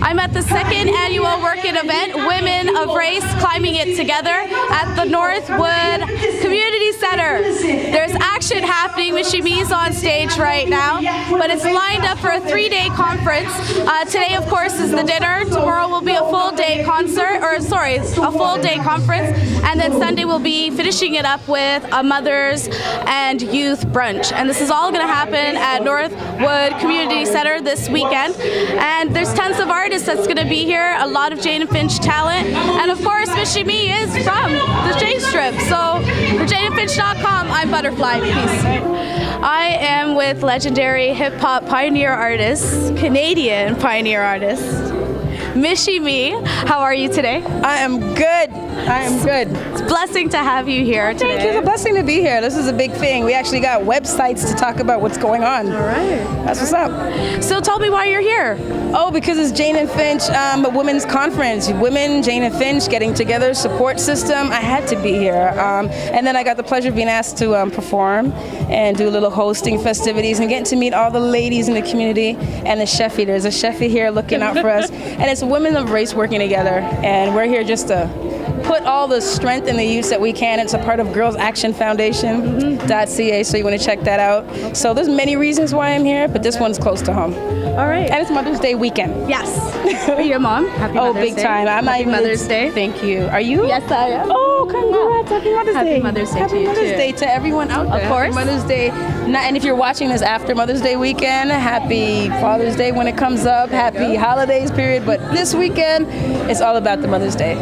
I'm at the second annual Work It event, Women of Race Climbing It Together at the Northwood Community Center. There's action happening. Michie Mee is on stage right now, but it's lined up for a 3-day conference. Today, of course, is the dinner. Tomorrow will be a full-day concert, or sorry, a full-day conference, and then Sunday we'll be finishing it up with a Mothers and Youth brunch. And this is all going to happen at Northwood Community Center this weekend. And there's tons of artists that's going to be here, a lot of Jane-Finch talent, and of course Michie Mee is from the Jane Strip. So for Jane-Finch.com, I'm Butterfly. Peace. I am with legendary hip-hop pioneer artist, Canadian pioneer artist, Michie Mee. How are you today? I am good. I am good. It's a blessing to have you here today. Thank you. It's a blessing to be here. This is a big thing. We actually got websites to talk about what's going on. All right. That's what's up. So tell me why you're here. Oh, because it's Jane-Finch, a women's conference. Women, Jane-Finch, getting together, support system. I had to be here. And then I got the pleasure of being asked to perform and do a little hosting festivities and getting to meet all the ladies in the community and the chefy. There's a chefy here looking out for us. And it's women of race working together. And we're here just to put all the strength in the youth that we can. It's a part of Girls Action Foundation.ca, so you want to check that out. So there's many reasons why I'm here, but this one's close to home. All right. And it's Mother's Day weekend. Yes. Are you a mom? Happy Mother's Day. Oh, big time. I'm not even Mother's Day. Thank you. Are you? Yes, I am. Oh, congrats. Happy Mother's Day. Happy Mother's Day to you, Happy Mother's too. Day to everyone out there. Of course. Happy Mother's Day. And if you're watching this after Mother's Day weekend, happy Father's Day when it comes up. Happy holidays period. But this weekend, it's all about the Mother's Day.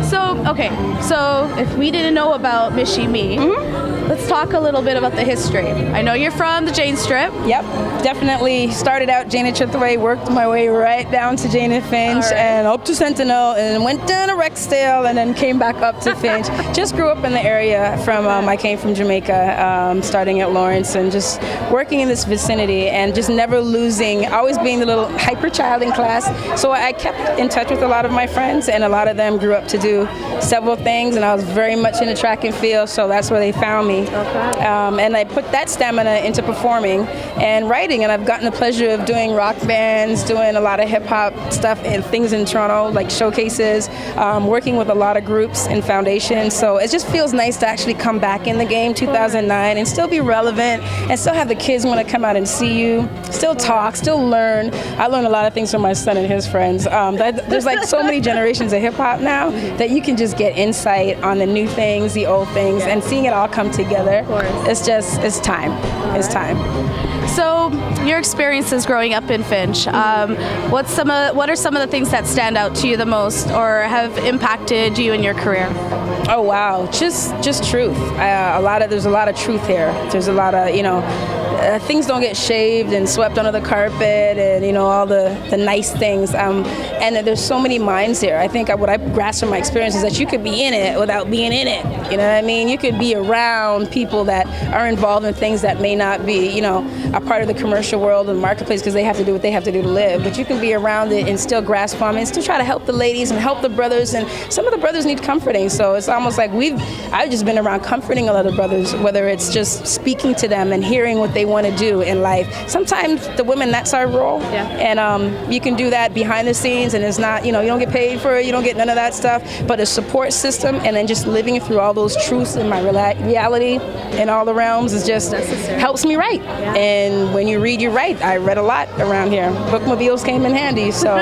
So, okay, so if we didn't know about Michie Mee, let's talk a little bit about the history. I know you're from the Jane Strip. Yep, definitely started out Jane and Chithaway, worked my way right down to Jane and Finch and up to Sentinel and went down to Rexdale and then came back up to Finch. Just grew up in the area from, I came from Jamaica, starting at Lawrence and just working in this vicinity and just never losing, always being the little hyper child in class. So I kept in touch with a lot of my friends and a lot of them grew up to do several things and I was very much into track and field, so that's where they found me. Okay. And I put that stamina into performing and writing, and I've gotten the pleasure of doing rock bands, doing a lot of hip hop stuff and things in Toronto, like showcases, working with a lot of groups and foundations. So it just feels nice to actually come back in the game 2009 and still be relevant and still have the kids want to come out and see you, still talk, still learn. I learned a lot of things from my son and his friends. There's like so many generations of hip hop now that you can just get insight on the new things, the old things, and seeing it all come together. It's time. It's time. So your experiences growing up in Finch, what are some of the things that stand out to you the most or have impacted you in your career? Oh wow, just truth. There's a lot of truth here. There's a lot of, things don't get shaved and swept under the carpet and, all the nice things. And there's so many minds here. I think what I grasp from my experience is that you could be in it without being in it. You know what I mean? You could be around people that are involved in things that may not be, a part of the commercial world and marketplace because they have to do what they have to do to live. But you can be around it and still grasp on it and still try to help the ladies and help the brothers. And some of the brothers need comforting. So it's almost like I've just been around comforting a lot of brothers, whether it's just speaking to them and hearing what they want to do in life. Sometimes the women, that's our role. Yeah. And you can do that behind the scenes and it's not, you don't get paid for it, you don't get none of that stuff, but a support system and then just living through all those truths in my reality in all the realms is just helps me write. Yeah. And when you read, you write. I read a lot around here. Bookmobiles came in handy, so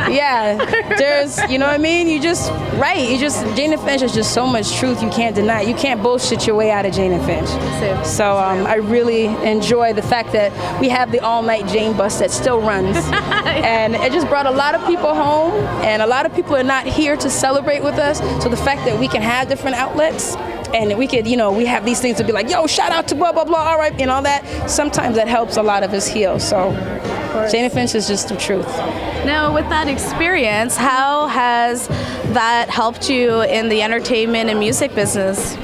yeah, there's, you know what I mean? You just write. Jane and Finch is just so much truth you can't deny. You can't bullshit your way out of Jane and Finch. So I really enjoy the fact that we have the all-night Jane bus that still runs. And it just brought a lot of people home, and a lot of people are not here to celebrate with us. So the fact that we can have different outlets, and we could, we have these things to be like, yo, shout out to blah, blah, blah, all right, and all that. Sometimes that helps a lot of us heal. So Jane and Finch is just the truth. Now, with that experience, how has that helped you in the entertainment and music business?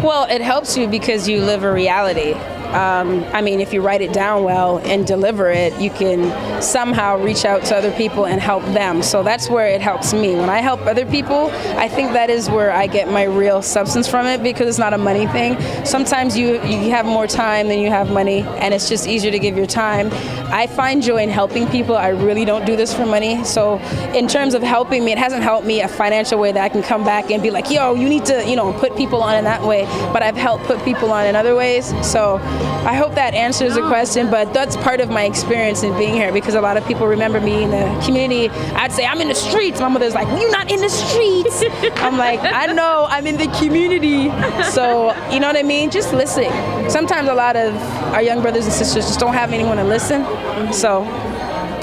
Well, it helps you because you live a reality. I mean, if you write it down well and deliver it, you can somehow reach out to other people and help them. So that's where it helps me. When I help other people, I think that is where I get my real substance from it, because it's not a money thing. Sometimes you have more time than you have money, and it's just easier to give your time. I find joy in helping people. I really don't do this for money. So in terms of helping me, it hasn't helped me a financial way that I can come back and be like, yo, you need to, put people on in that way. But I've helped put people on in other ways. So I hope that answers the question, but that's part of my experience in being here, because a lot of people remember me in the community. I'd say, I'm in the streets. My mother's like, you're not in the streets. I'm like, I know, I'm in the community. So, you know what I mean? Just listen. Sometimes a lot of our young brothers and sisters just don't have anyone to listen. So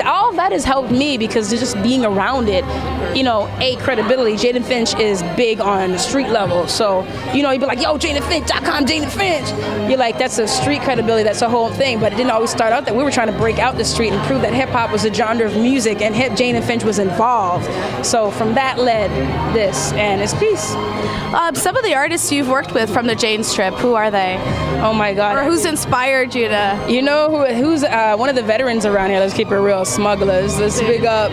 all that has helped me, because just being around it, credibility. Jane-Finch is big on the street level. So, you'd be like, yo, Jane-Finch.com, Jane-Finch. You're like, that's a street credibility, that's a whole thing. But it didn't always start out that. We were trying to break out the street and prove that hip-hop was a genre of music, and Jane-Finch was involved. So from that led this, and it's peace. Some of the artists you've worked with from the Jane Strip, who are they? Oh my God. Or who's inspired you to? You know who's one of the veterans around here? Let's keep it real. Smugglers. Let's big up.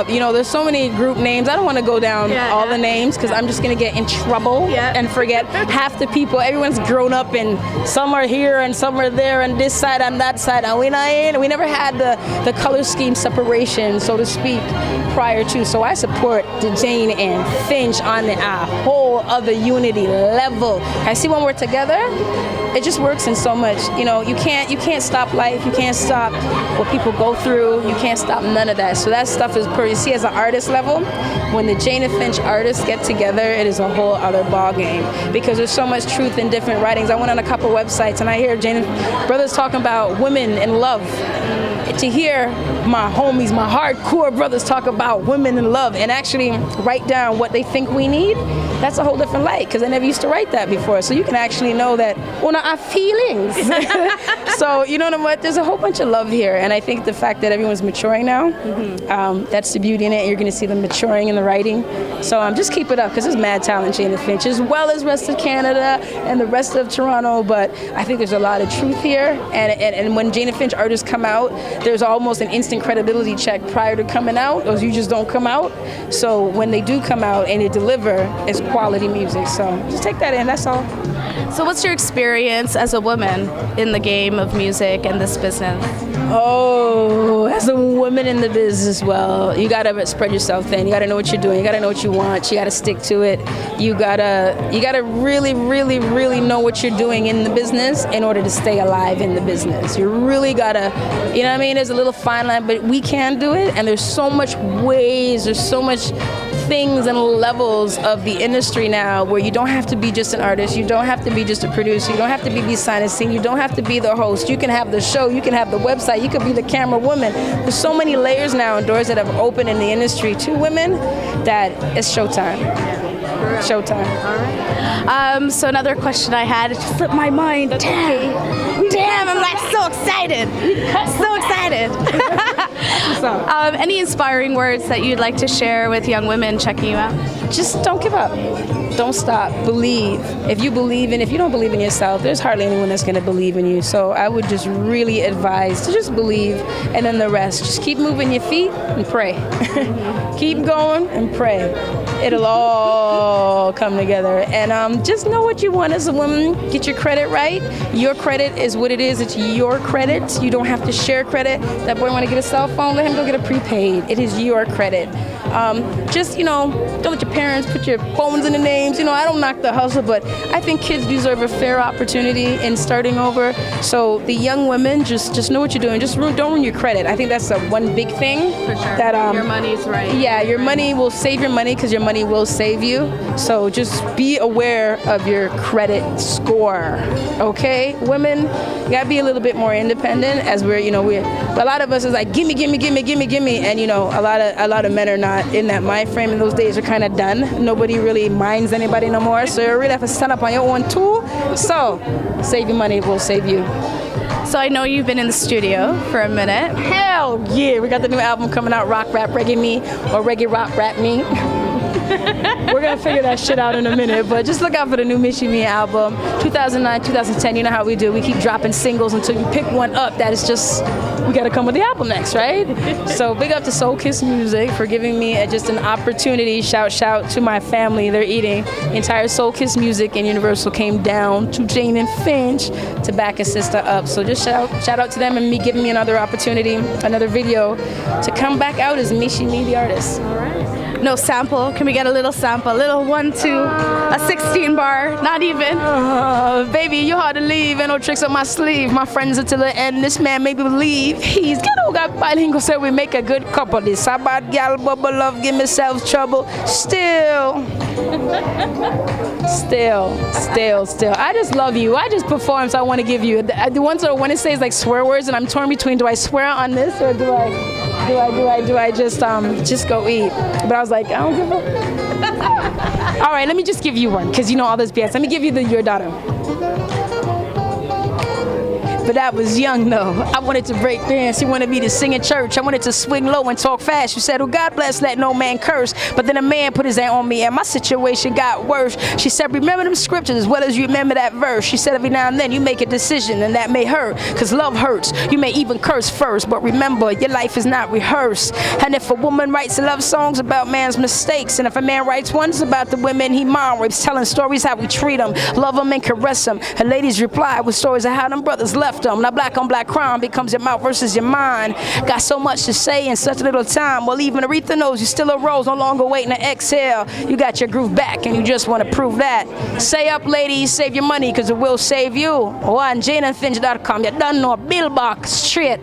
There's so many group names. I don't want to go down all the names, because I'm just going to get in trouble and forget half the people. Everyone's grown up, and some are here and some are there, and this side and that side. And we never had the color scheme separation, so to speak, prior to. So I support the Jane and Finch on a whole other unity level. I see when we're together, it just works in so much. You can't stop life. You can't stop what people go through. You can't stop none of that. So that stuff is pretty. You see, as an artist level, when the Jane and Finch artists get together, it is a whole other ball game, because there's so much truth in different writings. I went on a couple websites and I hear Jane and brothers talking about women and love. To hear my homies, my hardcore brothers talk about women and love, and actually write down what they think we need, that's a whole different light, because I never used to write that before. So you can actually know that, our feelings. So, what? There's a whole bunch of love here. And I think the fact that everyone's maturing now, that's the beauty in it. You're going to see them maturing in the writing. So just keep it up, because there's mad talent, Jane and Finch, as well as rest of Canada and the rest of Toronto. But I think there's a lot of truth here. And when Jane and Finch artists come out, there's almost an instant credibility check prior to coming out, or you just don't come out. So when they do come out and they deliver, it's quality music. So just take that in, that's all. So what's your experience as a woman in the game of music and this business? Oh, as a woman in the business, well, you gotta spread yourself thin. You gotta know what you're doing. You gotta know what you want. You gotta stick to it. You gotta really, really, really know what you're doing in the business in order to stay alive in the business. You really gotta, There's a little fine line, but we can do it. And there's so much ways. There's so much things and levels of the industry now where you don't have to be just an artist, you don't have to be just a producer, you don't have to be behind the scene, you don't have to be the host. You can have the show, you can have the website, you could be the camera woman. There's so many layers now and doors that have opened in the industry to women that it's showtime. Showtime. All right. So another question I had, it just slipped my mind. Damn, I'm like so excited. So excited. Any inspiring words that you'd like to share with young women checking you out? Just don't give up. Don't stop. Believe. If you don't believe in yourself, there's hardly anyone that's going to believe in you. So I would just really advise to just believe, and then the rest. Just keep moving your feet and pray. Keep going and pray. It'll all come together. And just know what you want as a woman. Get your credit right. Your credit is what it is. It's your credit. You don't have to share credit. That boy want to get a cell phone, let him go get a prepaid. It is your credit. Don't let your parents put your phones in the names. I don't knock the hustle, but I think kids deserve a fair opportunity in starting over. So the young women, just know what you're doing. Just don't ruin your credit. I think that's one big thing. For sure. That your money's right. Yeah, your money will save your money, because your money will save you. So just be aware of your credit score. Okay, women, you gotta be a little bit more independent. As we're a lot of us is like gimme, and a lot of men are not in that mind frame, and those days are kind of done. Nobody really minds anybody no more, so you really have to stand up on your own too. So save your money, will save you. So I know you've been in the studio for a minute. Hell yeah, we got the new album coming out, Rock Rap Reggae Me, or Reggae Rock Rap Me. We're gonna figure that shit out in a minute, but just look out for the new Michie Mee album. 2009, 2010, you know how we do. We keep dropping singles until you pick one up that is just, we gotta come with the album next, right? So big up to Soul Kiss Music for giving me just an opportunity. Shout to my family. They're eating. The entire Soul Kiss Music and Universal came down to Jane-Finch to back a sister up. So just shout out to them and me giving me another opportunity, another video to come back out as Michie Mee the artist. All right. No sample. Can we get a little sample? A little 1, 2, a 16 bar, not even. Baby, you hard to leave. Ain't no tricks up my sleeve. My friends until the end. This man made me believe. He's got bilingual, so we make a good couple. This about gal bubble love, give myself trouble. Still. I just love you. I just perform, so I want to give you. The ones that when it says like swear words, and I'm torn between, do I swear on this or do I just go eat? But I was like, I don't give a. All right, let me just give you one, because you know all this BS. Let me give you your daughter. But I was young though. I wanted to break dance. She wanted me to sing in church. I wanted to swing low and talk fast. She said, oh, God bless, let no man curse. But then a man put his hand on me and my situation got worse. She said, remember them scriptures as well as you remember that verse. She said, every now and then you make a decision and that may hurt, because love hurts. You may even curse first, but remember, your life is not rehearsed. And if a woman writes love songs about man's mistakes, and if a man writes ones about the women he mind rapes, telling stories how we treat them, love them and caress them. And ladies reply with stories of how them brothers left them. Now black on black crime becomes your mouth versus your mind. Got so much to say in such little time. Well, even Aretha knows you still a rose, no longer waiting to exhale. You got your groove back and you just want to prove that. Say up, ladies, save your money because it will save you. Or on Jane-Finch.com, you done know, bill box straight.